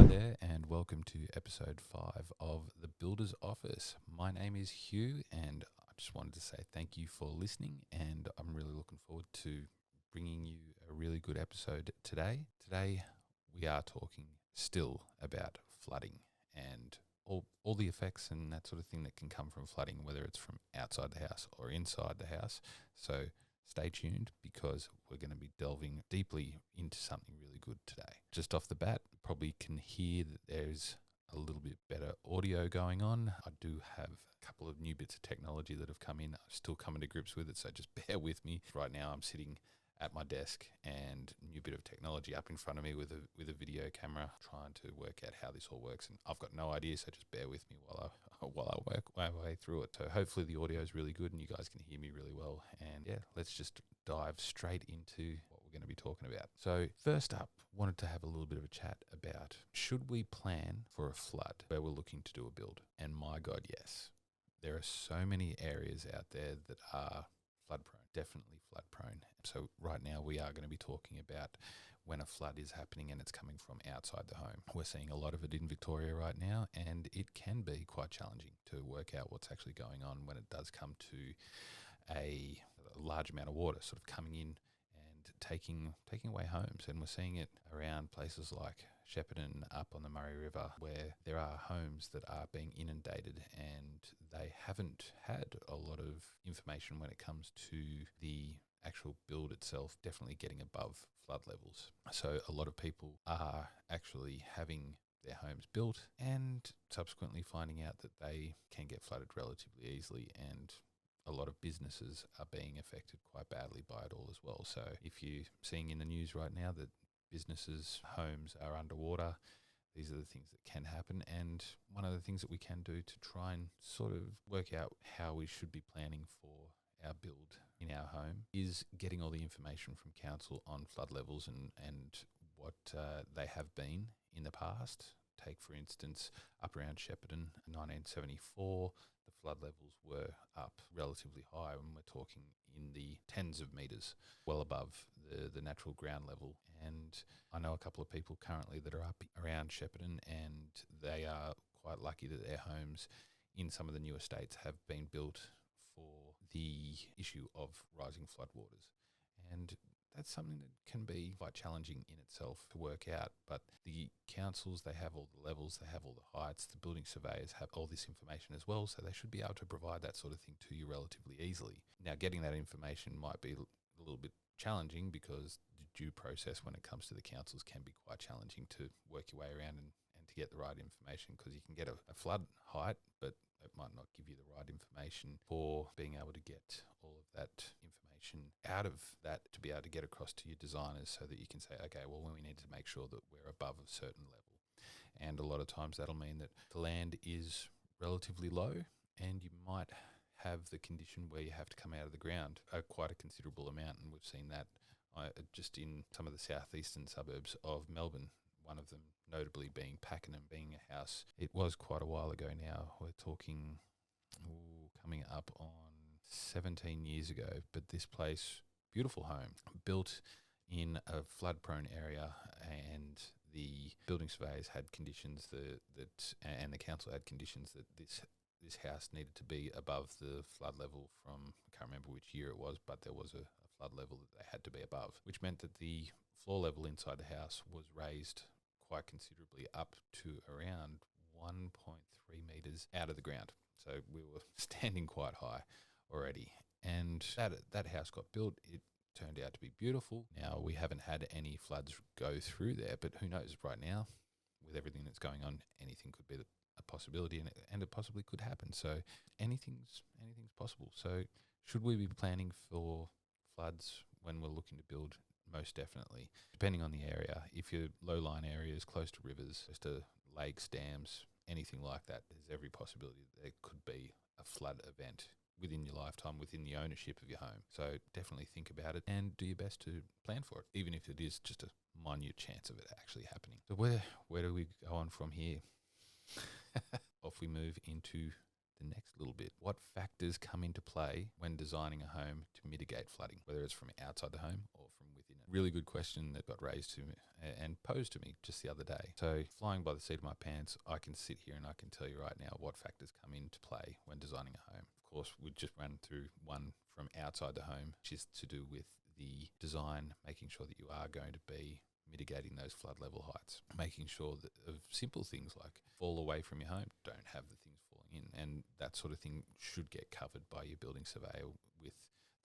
there, and welcome to episode 5 of The Builder's Office. My name is Hugh, and I just wanted to say thank you for listening, and I'm really looking forward to bringing you a really good episode today. Today, we are talking still about flooding and all the effects and that sort of thing that can come from flooding, whether it's from outside the house or inside the house. So stay tuned because we're going to be delving deeply into something really good today. Just off the bat, you probably can hear that there's a little bit better audio going on. I do have a couple of new bits of technology that have come in. I'm still coming to grips with it, so just bear with me. Right now I'm sitting at my desk and new bit of technology up in front of me with a video camera, trying to work out how this all works, and I've got no idea, so just bear with me while I work my way through it. So hopefully the audio is really good and you guys can hear me really well. And yeah, let's just dive straight into what we're going to be talking about. So first up, wanted to have a little bit of a chat about, should we plan for a flood where we're looking to do a build? And my God, yes. There are so many areas out there that are flood prone, definitely flood prone. So right now we are going to be talking about when a flood is happening and it's coming from outside the home. We're seeing a lot of it in Victoria right now, and it can be quite challenging to work out what's actually going on when it does come to a large amount of water sort of coming in and taking away homes. And we're seeing it around places like Shepparton, up on the Murray River, where there are homes that are being inundated and they haven't had a lot of information when it comes to the actual build itself definitely getting above flood levels. So a lot of people are actually having their homes built and subsequently finding out that they can get flooded relatively easily, and a lot of businesses are being affected quite badly by it all as well. So if you're seeing in the news right now that businesses' homes are underwater, these are the things that can happen. And one of the things that we can do to try and sort of work out how we should be planning for our build in our home is getting all the information from council on flood levels and what they have been in the past. Take, for instance, up around Shepparton in 1974, the flood levels were up relatively high, and we're talking in the tens of metres, well above the natural ground level. And I know a couple of people currently that are up around Shepparton, and they are quite lucky that their homes in some of the new estates have been built for the issue of rising floodwaters. And that's something that can be quite challenging in itself to work out. But the councils, they have all the levels, they have all the heights, the building surveyors have all this information as well, so they should be able to provide that sort of thing to you relatively easily. Now, getting that information might be a little bit challenging because the due process when it comes to the councils can be quite challenging to work your way around and to get the right information, because you can get a flood height, but it might not give you the right information for being able to get all of that information out of that to be able to get across to your designers, so that you can say, okay, well, we need to make sure that we're above a certain level. And a lot of times that'll mean that the land is relatively low, and you might have the condition where you have to come out of the ground quite a considerable amount. And we've seen that just in some of the southeastern suburbs of Melbourne, one of them notably being Pakenham, being a house. It was quite a while ago now. We're talking coming up on 17 years ago, but this place, beautiful home, built in a flood-prone area, and the building surveyors had conditions and the council had conditions that this house needed to be above the flood level from, I can't remember which year it was, but there was a flood level that they had to be above, which meant that the floor level inside the house was raised quite considerably up to around 1.3 metres out of the ground. So we were standing quite high already. And that house got built. It turned out to be beautiful. Now, we haven't had any floods go through there, but who knows right now, with everything that's going on, anything could be a possibility, and it possibly could happen. So anything's possible. So should we be planning for floods when we're looking to build? Most definitely. Depending on the area, if your low-lying areas close to rivers, close to lakes, dams, anything like that, there's every possibility that there could be a flood event within your lifetime, within the ownership of your home. So definitely think about it and do your best to plan for it, even if it is just a minute chance of it actually happening. So where do we go on from here? Off we move into the next little bit. What factors come into play when designing a home to mitigate flooding, whether it's from outside the home or from within it? Really good question that got raised to me and posed to me just the other day. So flying by the seat of my pants, I can sit here and I can tell you right now what factors come into play when designing a home. Of course, we just ran through one from outside the home, which is to do with the design, making sure that you are going to be mitigating those flood level heights, making sure that of simple things like fall away from your home, don't have the things falling in, and that sort of thing should get covered by your building surveyor with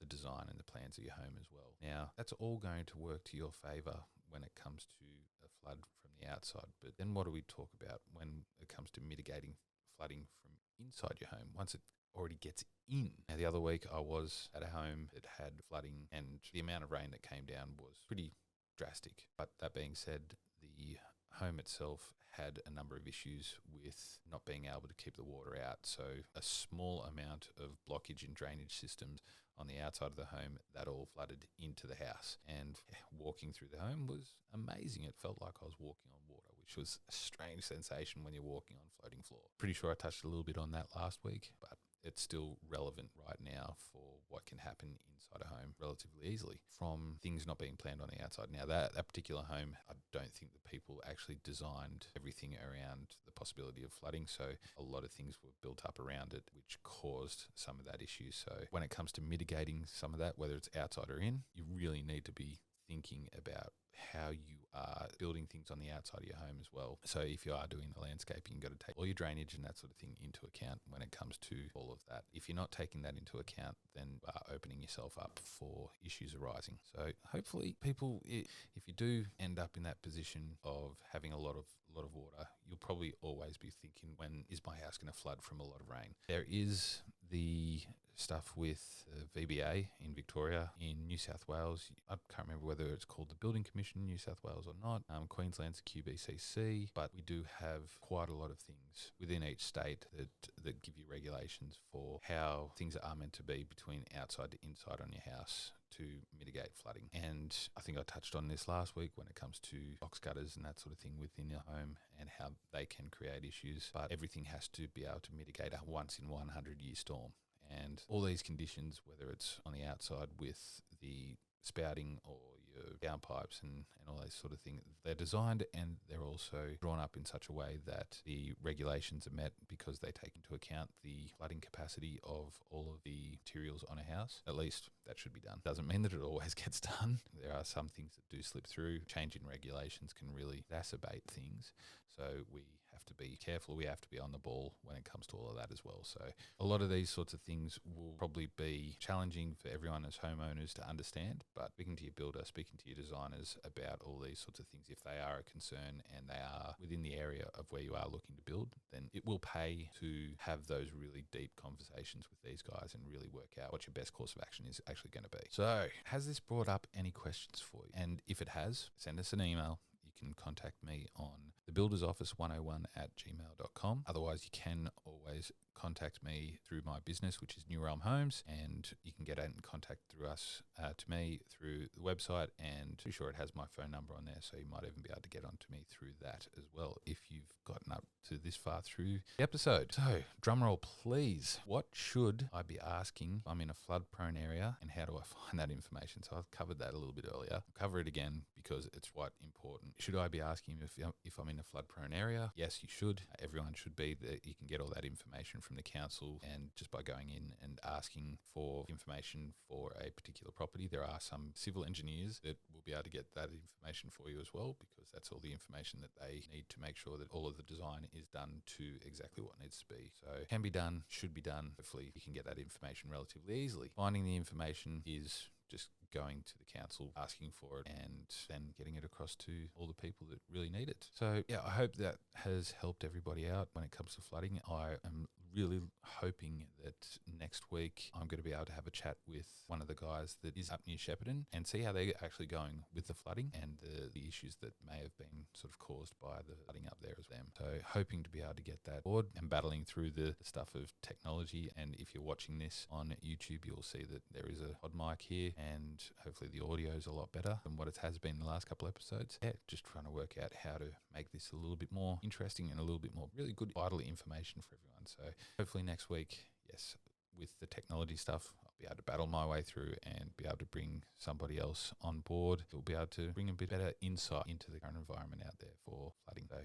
the design and the plans of your home as well. Now, that's all going to work to your favour when it comes to a flood from the outside, but then what do we talk about when it comes to mitigating flooding from inside your home once it already gets in? Now, the other week I was at a home that had flooding, and the amount of rain that came down was pretty drastic. But that being said, the home itself had a number of issues with not being able to keep the water out. So a small amount of blockage in drainage systems on the outside of the home, that all flooded into the house. And walking through the home was amazing. It felt like I was walking on water, which was a strange sensation when you're walking on floating floor. Pretty sure I touched a little bit on that last week, but it's still relevant right now for what can happen inside a home relatively easily from things not being planned on the outside. Now, that particular home, I don't think the people actually designed everything around the possibility of flooding. So a lot of things were built up around it, which caused some of that issue. So when it comes to mitigating some of that, whether it's outside or in, you really need to be thinking about how you are building things on the outside of your home as well. So if you are doing the landscaping, you've got to take all your drainage and that sort of thing into account when it comes to all of that. If you're not taking that into account, then you are opening yourself up for issues arising. So hopefully people, if you do end up in that position of having a lot of water, you'll probably always be thinking, when is my house going to flood from a lot of rain? There is the stuff with VBA in Victoria. In New South Wales, I can't remember whether it's called the Building Commission in New South Wales or not. Queensland's QBCC, but we do have quite a lot of things within each state that give you regulations for how things are meant to be between outside to inside on your house to mitigate flooding. And I think I touched on this last week when it comes to box gutters and that sort of thing within your home and how they can create issues, but everything has to be able to mitigate a once in 100 year storm. And all these conditions, whether it's on the outside with the spouting or your downpipes and all those sort of things, they're designed and they're also drawn up in such a way that the regulations are met because they take into account the flooding capacity of all of the materials on a house. At least that should be done. Doesn't mean that it always gets done. There are some things that do slip through. Change in regulations can really exacerbate things. So we have to be careful. We have to be on the ball when it comes to all of that as well. So a lot of these sorts of things will probably be challenging for everyone as homeowners to understand, but speaking to your builder, speaking to your designers about all these sorts of things, if they are a concern and they are within the area of where you are looking to build, then it will pay to have those really deep conversations with these guys and really work out what your best course of action is actually going to be. So has this brought up any questions for you? And if it has, send us an email. You can contact me on thebuildersoffice101@gmail.com. Otherwise, you can always contact me through my business, which is New Realm Homes, and you can get in contact through us to me through the website, and pretty sure it has my phone number on there, so you might even be able to get onto me through that as well if you've gotten up to this far through the episode. So, drumroll please. What should I be asking if I'm in a flood-prone area, and how do I find that information? So I've covered that a little bit earlier. I'll cover it again because it's quite important. Should I be asking if I'm in a flood-prone area? Yes, you should. Everyone should be. That you can get all that information from the council, and just by going in and asking for information for a particular property, there are some civil engineers that will be able to get that information for you as well, because that's all the information that they need to make sure that all of the design is done to exactly what needs to be. So can be done, should be done. Hopefully you can get that information relatively easily. Finding the information is just going to the council, asking for it, and then getting it across to all the people that really need it. So yeah, I hope that has helped everybody out when it comes to flooding. I am really hoping that next week I'm going to be able to have a chat with one of the guys that is up near Shepparton and see how they're actually going with the flooding and the issues that may have been sort of caused by the flooding up there as them. So hoping to be able to get that board and battling through the stuff of technology. And if you're watching this on YouTube, you'll see that there is a pod mic here, and and hopefully the audio is a lot better than what it has been the last couple episodes. Yeah, just trying to work out how to make this a little bit more interesting and a little bit more really good, vital information for everyone. So hopefully next week, yes, with the technology stuff, I'll be able to battle my way through and be able to bring somebody else on board who'll be able to bring a bit better insight into the current environment out there for flooding. So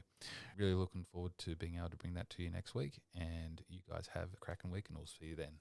really looking forward to being able to bring that to you next week, and you guys have a cracking week, and we'll see you then.